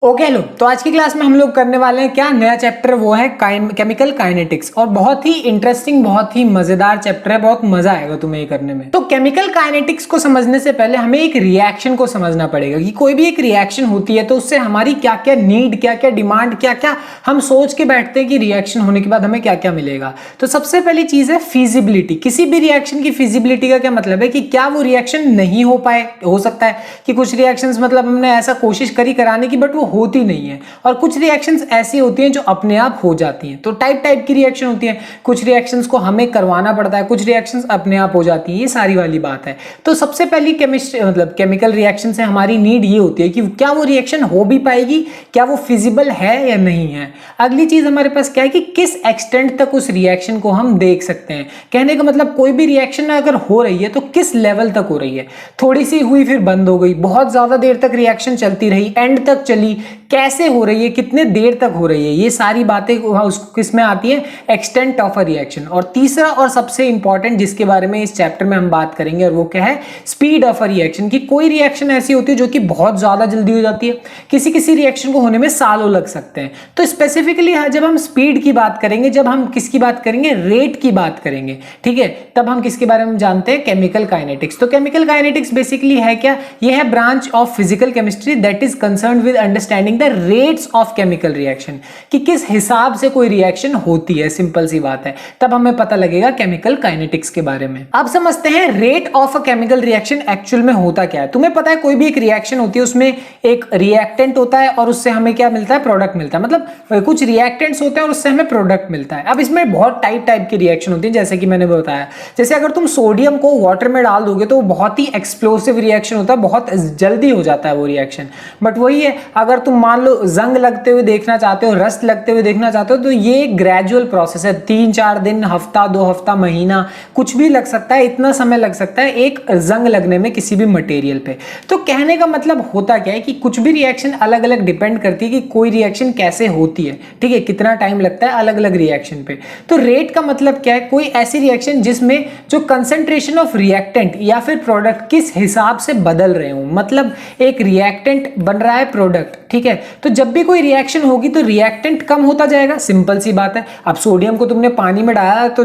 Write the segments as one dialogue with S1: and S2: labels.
S1: Okay लोग, तो आज की क्लास में हम लोग करने वाले हैं क्या नया चैप्टर, वो है केमिकल काइनेटिक्स। और बहुत ही इंटरेस्टिंग, बहुत ही मजेदार चैप्टर है, बहुत मजा आएगा तुम्हें ये करने में। तो केमिकल काइनेटिक्स को समझने से पहले हमें एक रिएक्शन को समझना पड़ेगा कि कोई भी एक रिएक्शन होती है तो उससे हमारी क्या क्या नीड, क्या क्या डिमांड, क्या क्या हम सोच के बैठते हैं कि रिएक्शन होने के बाद हमें क्या क्या मिलेगा। तो सबसे पहली चीज है फिजिबिलिटी। किसी भी रिएक्शन की फिजिबिलिटी का क्या मतलब है कि क्या वो रिएक्शन नहीं हो पाए। हो सकता है कि कुछ रिएक्शंस मतलब हमने ऐसा कोशिश करी कराने की बट वो होती नहीं है, और कुछ रिएक्शंस ऐसी होती हैं जो अपने आप हो जाती हैं। तो टाइप टाइप की रिएक्शन होती है, कुछ रिएक्शंस को हमें करवाना पड़ता है, कुछ रिएक्शंस अपने आप हो जाती हैं। ये सारी वाली बात है। तो सबसे पहली केमिस्ट्री मतलब केमिकल रिएक्शन से हमारी नीड ये होती है कि क्या वो रिएक्शन हो भी पाएगी, क्या वो फिजिबल है या नहीं है। अगली चीज हमारे पास क्या है कि किस एक्सटेंट तक उस रिएक्शन को हम देख सकते हैं। कहने का मतलब कोई भी रिएक्शन अगर हो रही है तो किस लेवल तक हो रही है। थोड़ी सी हुई फिर बंद हो गई, बहुत ज्यादा देर तक रिएक्शन चलती रही, एंड तक चली, कैसे हो रही है, कितने देर तक हो रही है। ये सारी बातें उसको किस में आती है, एक्सटेंट ऑफ अ रिएक्शन। और तीसरा और सबसे इंपॉर्टेंट जिसके बारे में इस चैप्टर में हम बात करेंगे, और वो क्या है, स्पीड ऑफ अ रिएक्शन। कि कोई रिएक्शन ऐसी होती है जो कि बहुत ज्यादा जल्दी हो जाती है, किसी किसी रिएक्शन को होने में सालों लग सकते हैं। तो स्पेसिफिकली जब हम स्पीड की बात करेंगे, जब हम किसकी बात करेंगे, रेट की बात करेंगे, ठीक है, तब हम किसके बारे में जानते हैं, केमिकल काइनेटिक्स। तो केमिकल काइनेटिक्स बेसिकली है क्या, ये है branch of physical chemistry that is concerned with understanding the rates of chemical reaction. कि किस हिसाब से कोई रिएक्शन होती है, सिंपल सी बात है। तब हमें पता लगेगा केमिकल काइनेटिक्स के बारे में। अब समझते हैं rate of a chemical reaction actual में होता क्या है। तुम्हें पता है कोई भी एक रिएक्शन होती है उसमें एक रिएक्टेंट होता है और उससे हमें क्या मिलता है, प्रोडक्ट मिलता है। मतलब कुछ रिएक्टेंट्स होते हैं और उससे हमें प्रोडक्ट मिलता है। अब इसमें बहुत टाइप की रिएक्शन होती है, जैसे कि मैंने बताया, जैसे अगर तुम सोडियम को वाटर में डाल दोगे तो बहुत ही एक्सप्लोसिव रिएक्शन होता है, बहुत जल्दी हो जाता है वो रिएक्शन। बट वही है, अगर तुम मान लो जंग लगते हुए देखना चाहते हो, रस्ट लगते हुए देखना चाहते हो, तो ये ग्रेजुअल प्रोसेस है। 3-4 दिन, हफ्ता, 2 हफ्ता, महीना, कुछ भी लग सकता है। इतना समय लग सकता है एक जंग लगने में किसी भी मटेरियल पे। तो कहने का मतलब होता क्या है कि कुछ भी रिएक्शन अलग अलग डिपेंड करती है कि कोई रिएक्शन कैसे होती है, ठीक है, कितना टाइम लगता है अलग अलग रिएक्शन पे। तो रेट का मतलब क्या है, कोई ऐसी रिएक्शन जिसमें जो कंसंट्रेशन ऑफ रिएक्टेंट या फिर प्रोडक्ट किस हिसाब से बदल रहे हो। मतलब एक रिएक्टेंट बन रहा है, प्रोडक्ट, ठीक है, तो जब भी कोई रिएक्शन होगी तो रिएक्टेंट कम होता जाएगा, सिंपल सी बात है। अब सोडियम को तुमने पानी में डाला तो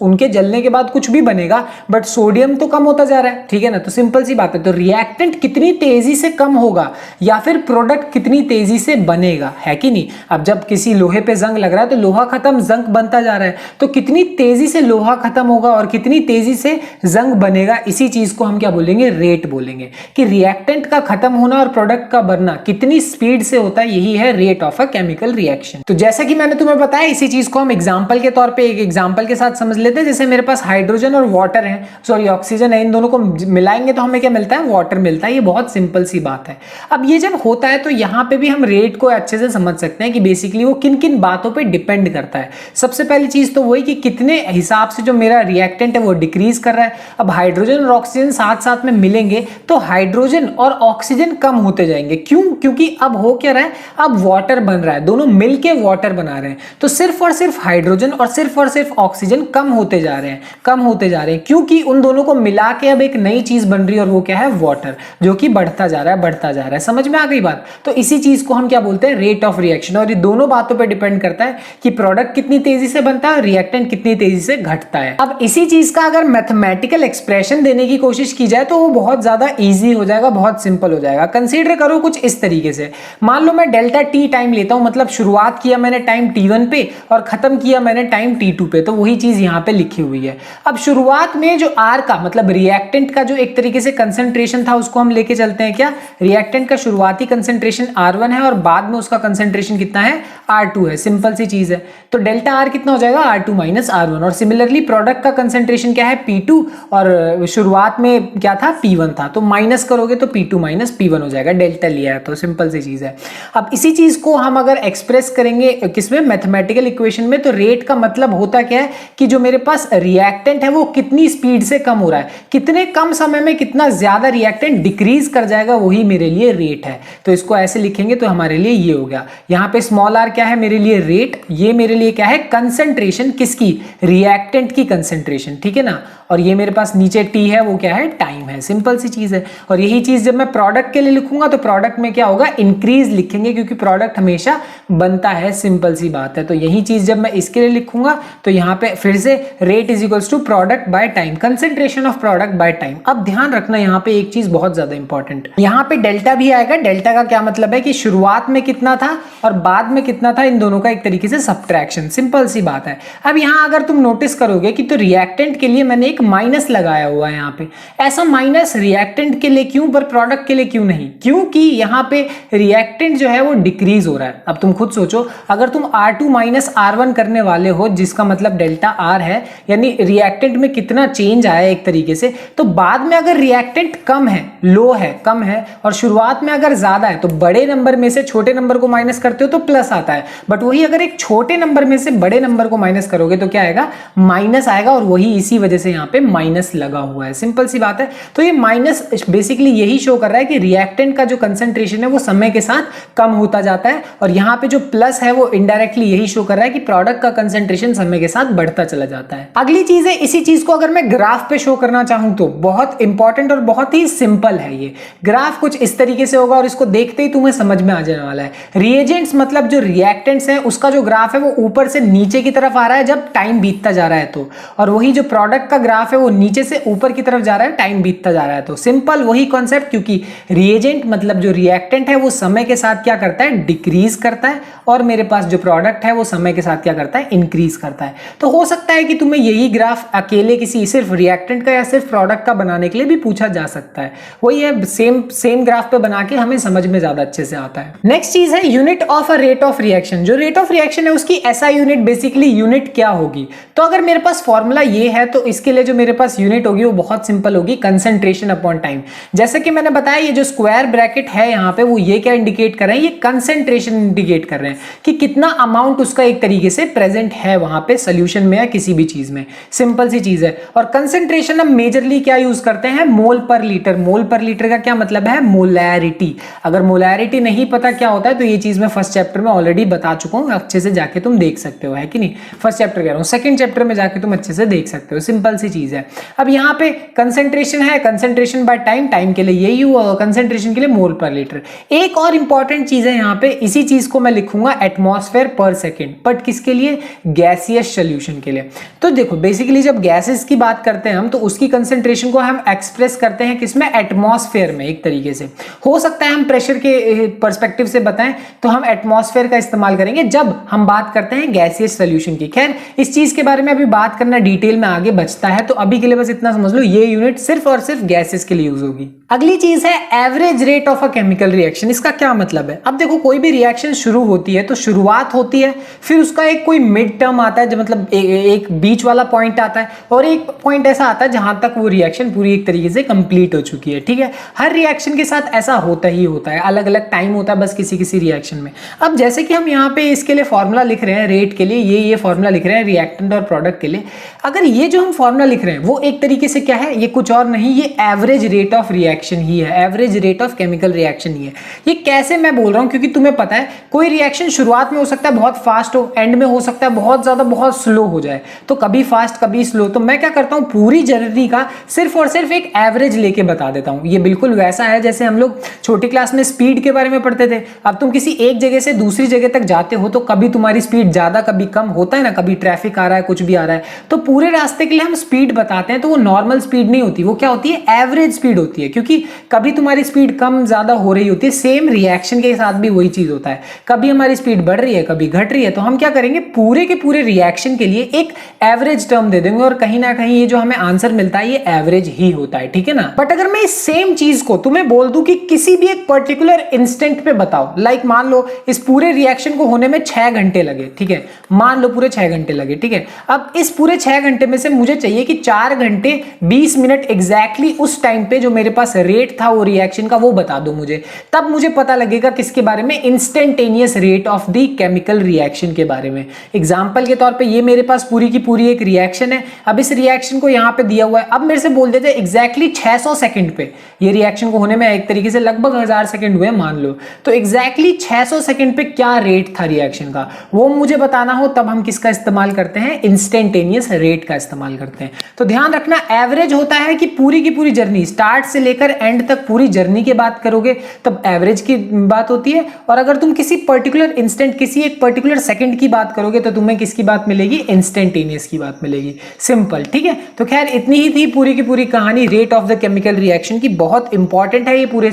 S1: उनके जलने के बाद कुछ भी बनेगा, बट सोडियम तो कम होता जा रहा है, ठीक है ना। तो सिंपल सी बात है, तो रिएक्टेंट कितनी तेजी से कम होगा या फिर प्रोडक्ट कितनी तेजी से बनेगा, है कि नहीं। अब जब किसी लोहे पे जंग लग रहा है तो लोहा खत्म, जंग बनता जा रहा है, तो कितनी तेजी से लोहा खत्म होगा और कितनी तेजी से जंग बनेगा, इसी चीज को हम क्या बोलेंगे, रेट बोलेंगे। कि रिएक्टेंट का खत्म होना और प्रोडक्ट का बनना कितनी स्पीड से होता है, यही है rate of a chemical reaction. तो जैसा कि मैंने तुम्हें बताया, इसी चीज को हम एग्जांपल के तौर पे एक एग्जांपल के साथ समझ लेते हैं। जैसे मेरे पास हाइड्रोजन और वाटर है, सॉरी ऑक्सीजन है, इन दोनों को मिलाएंगे तो हमें क्या मिलता है, वाटर मिलता है। ये बहुत सिंपल सी बात है। अब ये जब होता है तो यहाँ पे भी हम रेट को अच्छे से समझ सकते हैं कि बेसिकली वो किन किन बातों पर डिपेंड करता है। सबसे पहली चीज तो वही कि कितने हिसाब से जो मेरा रिएक्टेंट है वो डिक्रीज कर रहा है। अब हाइड्रोजन और ऑक्सीजन साथ साथ में मिलेंगे तो हाइड्रोजन और ऑक्सीजन कम होते जाएंगे। क्यों, क्योंकि अब हो क्या रहा है, अब वाटर बन रहा है, दोनों मिलके वाटर बना रहे हैं। तो सिर्फ और सिर्फ हाइड्रोजन और सिर्फ ऑक्सीजन कम होते जा रहे हैं, कम होते जा रहे हैं, क्योंकि उन दोनों को मिला के अब एक नई चीज बन रही है, और वो क्या है, वाटर, जो कि बढ़ता जा रहा है, बढ़ता जा रहा है। समझ में आ गई बात। तो इसी चीज को हम क्या बोलते हैं, रेट ऑफ रिएक्शन। और ये दोनों बातों पर डिपेंड करता है कि प्रोडक्ट कितनी तेजी से बनता है और रिएक्टेंट कितनी तेजी से घटता है। अब इसी चीज का अगर मैथमेटिकल एक्सप्रेशन देने की कोशिश की जाए तो वो बहुत ज्यादा इजी हो जाएगा, बहुत सिंपल हो जाएगा। कंसीडर करो कुछ इस तरीके से, मान लो मैं डेल्टा टी टाइम लेता हूं, मतलब शुरुआत किया मैंने टाइम t1 पे और खत्म किया मैंने टाइम t2 पे। तो वही चीज यहां पे लिखी हुई है। अब शुरुआत में जो r का मतलब रिएक्टेंट का जो एक तरीके से कंसंट्रेशन था उसको हम लेके चलते हैं। क्या, रिएक्टेंट का शुरुआती कंसंट्रेशन r1 है और बाद में उसका कंसंट्रेशन कितना है, r2 है। सिंपल सी चीज है। तो डेल्टा r कितना हो जाएगा, r2 माइनस r1। और सिमिलरली प्रोडक्ट का कंसंट्रेशन क्या है, p2, और शुरुआत में क्या था, p1 था, तो माइनस करोगे तो p2 माइनस p1 हो जाएगा, डेल्टा लिया है तो सिंपल सी चीज है। अब इसी चीज को हम अगर एक्सप्रेस करेंगे किसमें, मैथमेटिकल इक्वेशन में, तो रेट का मतलब होता क्या है कि जो मेरे पास रिएक्टेंट है वो कितनी स्पीड से कम हो रहा है, कितने कम समय में कितना ज्यादा रिएक्टेंट डिक्रीज कर जाएगा, वही मेरे लिए रेट है। तो इसको ऐसे लिखेंगे तो हमारे लिए ये हो गया। यहाँ पे स्मॉल r क्या है मेरे लिए, रेट। ये मेरे लिए क्या है, कंसंट्रेशन, किसकी, रिएक्टेंट की कंसंट्रेशन, ठीक है ना। और ये मेरे पास नीचे टी है, वो क्या है, टाइम है। सिंपल सी चीज है। और यही चीज जब मैं प्रोडक्ट के लिए लिखूंगा तो प्रोडक्ट में क्या होगा, इंक्रीज लिखेंगे, क्योंकि प्रोडक्ट हमेशा बनता है। सिंपल सी बात है। तो यही चीज जब मैं इसके लिए लिखूंगा तो यहाँ पे फिर से rate is equals to product by time, concentration of product by time. अब ध्यान रखना यहाँ पे एक चीज बहुत ज्यादा इंपॉर्टेंट, यहाँ पे डेल्टा भी आएगा। डेल्टा का क्या मतलब है कि शुरुआत में कितना था और बाद में कितना था, इन दोनों का एक तरीके से सब्ट्रैक्शन। सिंपल सी बात है। अब यहाँ अगर तुम नोटिस करोगे कि तो रिएक्टेंट के लिए मैंने एक माइनस लगाया हुआ है यहाँ पे। ऐसा माइनस रिएक्टेंट के लिए क्यों, पर प्रोडक्ट के लिए क्यों नहीं? क्योंकि यहाँ पे रिएक्टेंट जो है वो डिक्रीज हो रहा है। अब तुम खुद सोचो, अगर तुम R2 माइनस R1 करने वाले हो, जिसका मतलब डेल्टा R है, यानी रिएक्टेंट में कितना चेंज आया एक तरीके से, तो बाद में अगर रिएक्टेंट कम है, लो है, कम है, और शुरुआत में अगर ज्यादा है, तो बड़े नंबर में से छोटे नंबर को माइनस करते हो तो प्लस आता है। बट वही अगर एक छोटे नंबर में से बड़े नंबर को माइनस करोगे तो क्या आएगा, माइनस आएगा। और वही इसी वजह से यहाँ पे माइनस लगा हुआ है। सिंपल सी बात है। तो ये माइनस बेसिकली यही शो कर रहा है कि रिएक्टेंट का जो कंसंट्रेशन है वो समय के साथ कम होता जाता है, और यहाँ पे जो प्लस है वो इनडायरेक्टली यही शो कर रहा है कि प्रोडक्ट का कंसंट्रेशन समय के साथ बढ़ता चला जाता है। अगली चीज है, इसी चीज को अगर मैं ग्राफ पे शो करना चाहूं तो बहुत इंपॉर्टेंट और बहुत ही सिंपल है। ये ग्राफ कुछ इस तरीके से होगा और इसको देखते ही तुम्हें समझ में आ जाने वाला है। रिएजेंट्स मतलब जो रिएक्टेंट्स है उसका जो ग्राफ है वो ऊपर से नीचे की तरफ आ रहा है जब टाइम बीतता जा रहा है तो, और वही जो प्रोडक्ट का ग्राफ है वो नीचे से ऊपर की तरफ जा रहा है टाइम बीतता जा रहा है तो। सिंपल वही कॉन्सेप्ट, क्योंकि रिएजेंट मतलब जो रिएक्टेंट है वो समय के साथ क्या करता है, डिक्रीज करता है, और मेरे पास जो प्रोडक्ट है वो समय के साथ क्या करता है, इंक्रीज करता है। तो हो सकता है कि तुम्हें यही ग्राफ अकेले किसी सिर्फ रिएक्टेंट का या सिर्फ प्रोडक्ट का बनाने के लिए भी पूछा जा सकता है। वही है, सेम ग्राफ पे बना के हमें समझ में ज्यादा अच्छे से आता है। नेक्स्ट चीज है unit of a rate of reaction. जो रेट ऑफ रिएक्शन है उसकी एसआई यूनिट, बेसिकली यूनिट क्या होगी। तो अगर मेरे पास फॉर्मूला ये है तो इसके लिए जो मेरे पास यूनिट होगी वो बहुत सिंपल होगी, कंसंट्रेशन अपॉन टाइम। जैसे कि मैंने बताया ये जो स्क्वायर ब्रैकेट है यहाँ पे वो ये क्या इंडिकेट कर रहे हैं, ये कंसंट्रेशन इंडिकेट कर रहे हैं कि कितना अमाउंट उसका एक तरीके से प्रेजेंट है वहां पे सोल्यूशन में या किसी भी चीज में। सिंपल सी चीज है। और कंसंट्रेशन हम मेजरली क्या यूज करते हैं, मोल पर लीटर। मोल पर लीटर का क्या मतलब है, मोलैरिटी। अगर मोलैरिटी नहीं पता क्या होता है तो ये चीज मैं फर्स्ट चैप्टर में ऑलरेडी बता चुका हूं, अच्छे से जाके तुम देख सकते हो, है कि नहीं। फर्स्ट चैप्टर कह रहा हूं, सेकंड चैप्टर में जाके तुम अच्छे से देख सकते हो। सिंपल सी चीज है। अब यहाँ पे कंसंट्रेशन है, कंसंट्रेशन बाय टाइम, टाइम के लिए यही हुआ, कंसंट्रेशन के लिए मोल पर लीटर। एक और इंपॉर्टेंट चीज है यहाँ पे, इसी चीज को मैं लिखूंगा एटमॉस्फेयर पर सेकेंड, बट किसके लिए, गैसियस सोल्यूशन के लिए। तो देखो बेसिकली जब गैसेस की बात करते हैं हम तो उसकी कंसंट्रेशन को हम एक्सप्रेस करते हैं किसमें, एटमॉस्फेयर में। एक तरीके से हो सकता है हम प्रेशर के पर्सपेक्टिव से बताएं तो हम एटमॉस्फेयर का इस्तेमाल करेंगे जब हम बात करते हैं गैसियस सोल्यूशन की। खैर इस चीज के बारे में अभी बात करना डिटेल में आगे बचता है, तो अभी के लिए बस इतना समझ लो, ये यूनिट सिर्फ और सिर्फ गैसेस के लिए यूज होगी। अगली चीज है average rate of a chemical reaction. इसका क्या मतलब है, अब देखो कोई भी रिएक्शन शुरू होती है तो शुरुआत होती है, फिर उसका एक कोई मिड टर्म आता है, जो मतलब एक बीच वाला पॉइंट आता है, और एक पॉइंट ऐसा आता है जहां तक वो रिएक्शन पूरी एक तरीके से कंप्लीट हो चुकी है। ठीक है, हर रिएक्शन के साथ ऐसा होता ही होता है, अलग अलग टाइम होता है बस किसी किसी रिएक्शन में। अब जैसे कि हम यहाँ पे इसके लिए फॉर्मूला लिख रहे हैं रेट के लिए, ये फॉर्मूला लिख रहे हैं रिएक्टेंट और प्रोडक्ट के लिए। अगर ये जो हम फॉर्मूला लिख रहे हैं वो एक तरीके से क्या है, ये कुछ और नहीं, ये एवरेज रेट ऑफ रिएक्शन ही है, average rate of chemical reaction ही है। ये कैसे मैं बोल रहा हूं, क्योंकि तुम्हें पता है कोई रिएक्शन शुरुआत में हो सकता है बहुत फास्ट हो, एंड में हो सकता है बहुत ज्यादा बहुत स्लो हो जाए, तो कभी फास्ट कभी स्लो। तो मैं क्या करता हूं, पूरी जर्नी का सिर्फ और सिर्फ एक एवरेज लेके बता देता हूं। ये बिल्कुल वैसा है जैसे हम लोग छोटी क्लास में स्पीड के बारे में पढ़ते थे। अब तुम किसी एक जगह से दूसरी जगह तक जाते हो तो कभी तुम्हारी स्पीड ज्यादा कभी कम होता है ना, कभी ट्रैफिक आ रहा है कुछ भी आ रहा है, तो पूरे रास्ते के लिए हम स्पीड बताते हैं, तो वो नॉर्मल स्पीड नहीं होती, वो क्या होती है, एवरेज स्पीड होती है। क्योंकि कभी तुम्हारी स्पीड कम ज्यादा हो रही होती है, सेम रिएक्शन के साथ भी वही चीज होता है, कभी हमारी स्पीड बढ़ रही है कभी घट रही है, तो हम क्या करेंगे, पूरे के पूरे रिएक्शन के लिए एक एवरेज टर्म दे देंगे, और कहीं ना कहीं ये जो हमें आंसर मिलता है ये एवरेज ही होता है। ठीक है ना। बट अगर मैं इस सेम चीज को तुम्हें बोल दूं कि किसी भी एक पर्टिकुलर इंस्टेंट पे बताओ, लाइक मान लो इस पूरे रिएक्शन को होने में 6 घंटे लगे, ठीक है, मान लो पूरे 6 घंटे लगे, ठीक है। अब इस पूरे 6 घंटे में से मुझे चाहिए कि 4 घंटे 20 मिनट एग्जैक्टली उस टाइम पे जो मेरे पास रेट था वो रिएक्शन का वो बता दो मुझे, तब मुझे पता लगेगा किसके बारे में, instantaneous rate of the chemical reaction के बारे में। एग्जांपल के तौर पे ये मेरे पास पूरी की पूरी एक रिएक्शन है, अब इस रिएक्शन को यहाँ पे दिया हुआ है, अब मेरे से बोल देते एग्जैक्टली 600 सेकंड पे ये रिएक्शन को होने में एक तरीके से लगभग 1000 सेकंड हुए मान लो, तो एग्जैक्टली 600 सेकंड पे क्या रेट था रिएक्शन का वो मुझे बताना हो, तब हम किसका इस्तेमाल करते हैं, इंस्टेंटेनियस रेट का इस्तेमाल करते हैं। तो ध्यान रखना, एवरेज होता है कि पूरी की पूरी जर्नी स्टार्ट से लेकर एंड तक पूरी जर्नी की बात करोगे तब एवरेज की बात होती है, और अगर तुम किसी पर्टिकुलर इंस्टेंट, किसी एक पर्टिकुलर सेकंड की बात करोगे तो तुम्हें किसकी बात मिलेगी, इंस्टेंटेनियस की बात मिलेगी। सिंपल, ठीक है। तो खैर इतनी ही थी पूरी की पूरी कहानी rate of the chemical reaction की। बहुत इंपॉर्टेंट है ये, पूरे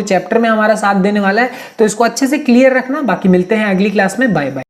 S1: चैप्टर में हमारा साथ देने वाला है, तो इसको अच्छे से क्लियर रखना। बाकी मिलते हैं अगली क्लास में, बाय बाय।